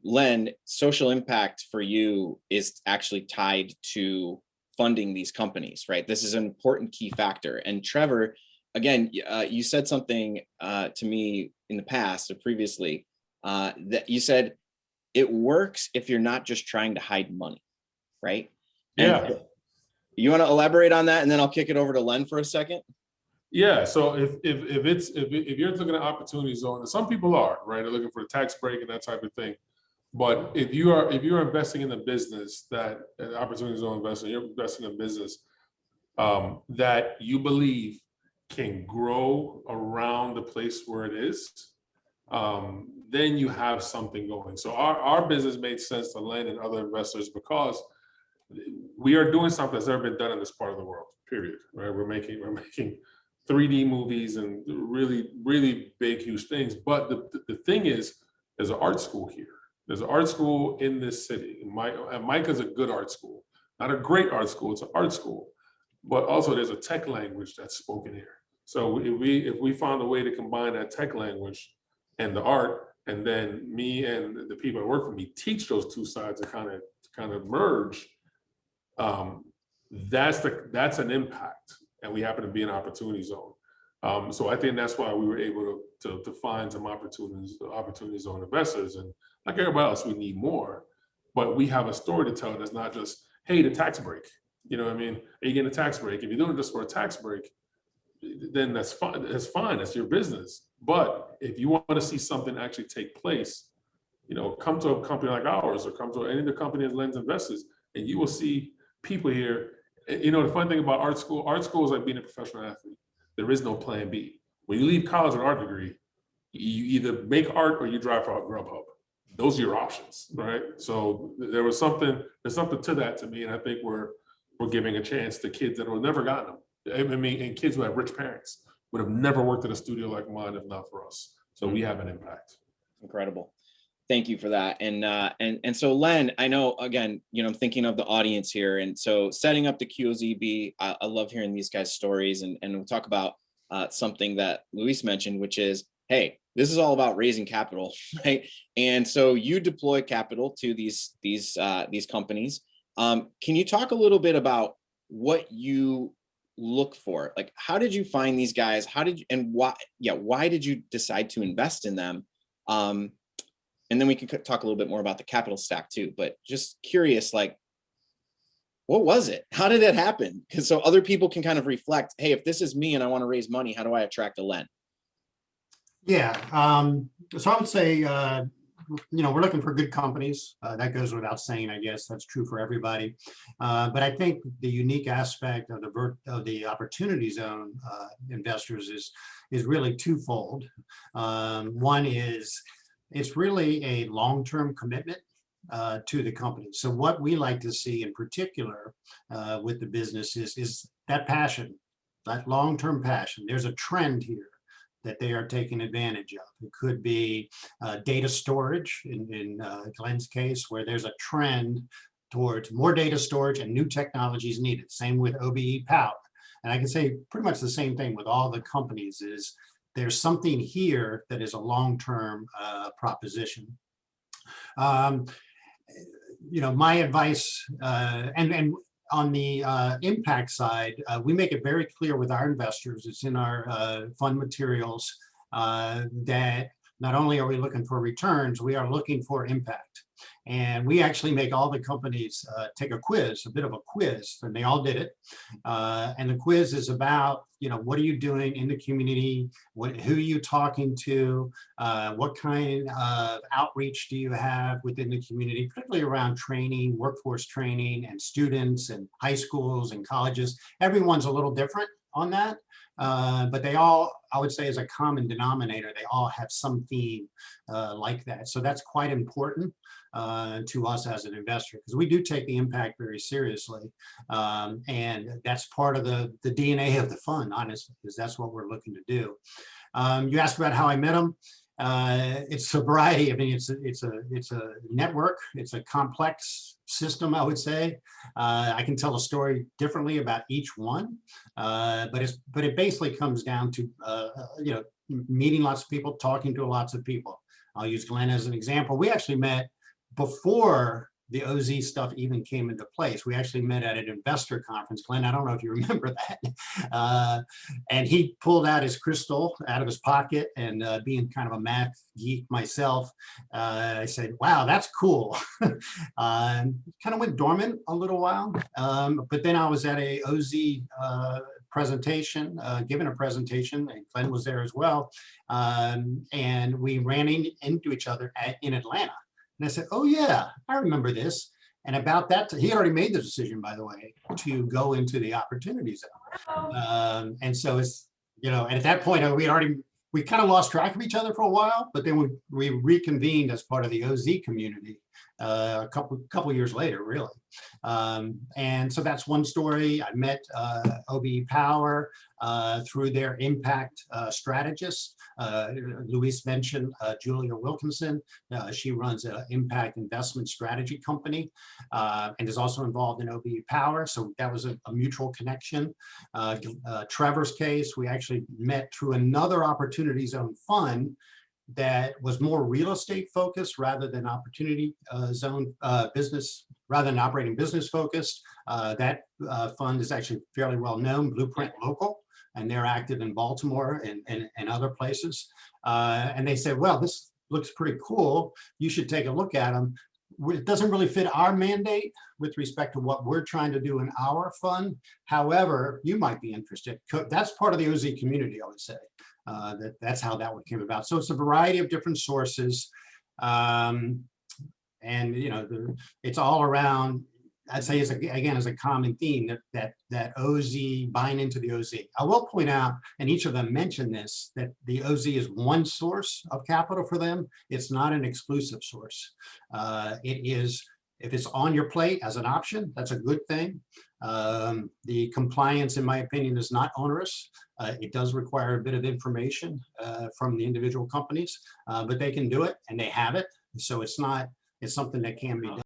Len, social impact for you is actually tied to funding these companies, right? This is an important key factor. And Trevor, again, you said something to me in the past or previously that you said it works if you're not just trying to hide money, right? Yeah. And you want to elaborate on that, and then I'll kick it over to Len for a second. Yeah. So if you're looking at opportunity zone, and some people are, right, they're looking for a tax break and that type of thing. But if you're investing in a business that an opportunity zone investor, you're investing in a business that you believe can grow around the place where it is, then you have something going. So our business made sense to Len and other investors because we are doing something that's never been done in this part of the world, period, right? We're making 3D movies and really, really big, huge things. But the thing is, there's an art school here. There's an art school in this city. And Micah's a good art school, not a great art school, it's an art school. But also there's a tech language that's spoken here. So if we found a way to combine that tech language and the art, and then me and the people that work for me teach those two sides to kind of merge, that's an impact. And we happen to be an opportunity zone. So I think that's why we were able to find some opportunity zone investors. And like everybody else, we need more, but we have a story to tell that's not just, hey, the tax break. You know what I mean? Are you getting a tax break? If you're doing it just for a tax break, then that's fine. That's fine. That's your business. But if you want to see something actually take place, come to a company like ours or come to any of the company that lends investors, and you will see people here. The fun thing about art school is like being a professional athlete. There is no plan B. When you leave college with an art degree, you either make art or you drive for Grubhub. Those are your options, right? So there's something to that to me, and I think we're giving a chance to kids that have never gotten them. I mean, and kids who have rich parents would have never worked at a studio like mine if not for us. So we have an impact. Incredible. Thank you for that. And so Len, I know, again, I'm thinking of the audience here. And so setting up the QOZB, I love hearing these guys' stories, and we'll talk about something that Luis mentioned, which is, hey, this is all about raising capital, right? And so you deploy capital to these companies. Can you talk a little bit about what you look for? Like, how did you find these guys? Why did you decide to invest in them? And then we can talk a little bit more about the capital stack too, but just curious, like, what was it? How did it happen? Because so other people can kind of reflect, hey, if this is me and I want to raise money, how do I attract a Len? Yeah, so I would say, we're looking for good companies. That goes without saying, I guess that's true for everybody. But I think the unique aspect of the opportunity zone investors is really twofold. One is it's really a long-term commitment to the company. So what we like to see in particular with the business is that passion, that long-term passion. There's a trend here that they are taking advantage of. It could be data storage in Glenn's case, where there's a trend towards more data storage and new technologies needed. Same with OBE power. And I can say pretty much the same thing with all the companies is there's something here that is a long-term proposition. My advice, and on the impact side, we make it very clear with our investors, it's in our fund materials, that not only are we looking for returns, we are looking for impact. And we actually make all the companies take a quiz, a bit of a quiz, and they all did it. And the quiz is about, what are you doing in the community? Who are you talking to? What kind of outreach do you have within the community, particularly around training, workforce training, and students and high schools and colleges? Everyone's a little different on that. But they all, I would say, as a common denominator, they all have some theme like that. So that's quite important to us as an investor, because we do take the impact very seriously. And that's part of the DNA of the fund, honestly, because that's what we're looking to do. You asked about how I met them. It's a variety. I mean, it's a network. It's a complex system, I would say. I can tell a story differently about each one, but it basically comes down to meeting lots of people, talking to lots of people. I'll use Glenn as an example. We actually met before the OZ stuff even came into place. We actually met at an investor conference. Glenn, I don't know if you remember that. And he pulled out his crystal out of his pocket, and being kind of a math geek myself, I said, wow, that's cool. Kind of went dormant a little while. But then I was at a OZ presentation, given a presentation, and Glenn was there as well. And we ran into each other in Atlanta. And I said, oh yeah, I remember this. And about that, he already made the decision, by the way, to go into the opportunity zone. And so it's, you know, and at that point, we kind of lost track of each other for a while, but then we reconvened as part of the OZ community a couple years later, really. And so that's one story. I met OB Power through their impact strategist. Luis mentioned Julia Wilkinson. She runs an impact investment strategy company and is also involved in OB Power. So that was a mutual connection. Trevor's case, we actually met through another Opportunity Zone fund that was more real estate focused rather than opportunity zone business, rather than operating business focused. That fund is actually fairly well known, Blueprint Local, and they're active in Baltimore and other places. And they said, well, this looks pretty cool. You should take a look at them. It doesn't really fit our mandate with respect to what we're trying to do in our fund. However, you might be interested. That's part of the OZ community, I would say. That's how that one came about. So it's a variety of different sources. And, you know, it's all around, I'd say, as a common theme that OZ, buying into the OZ. I will point out, and each of them mentioned this, that the OZ is one source of capital for them. It's not an exclusive source. It is, if it's on your plate as an option, that's a good thing. The compliance, in my opinion, is not onerous. It does require a bit of information from the individual companies, but they can do it and they have it. So it's something that can be done.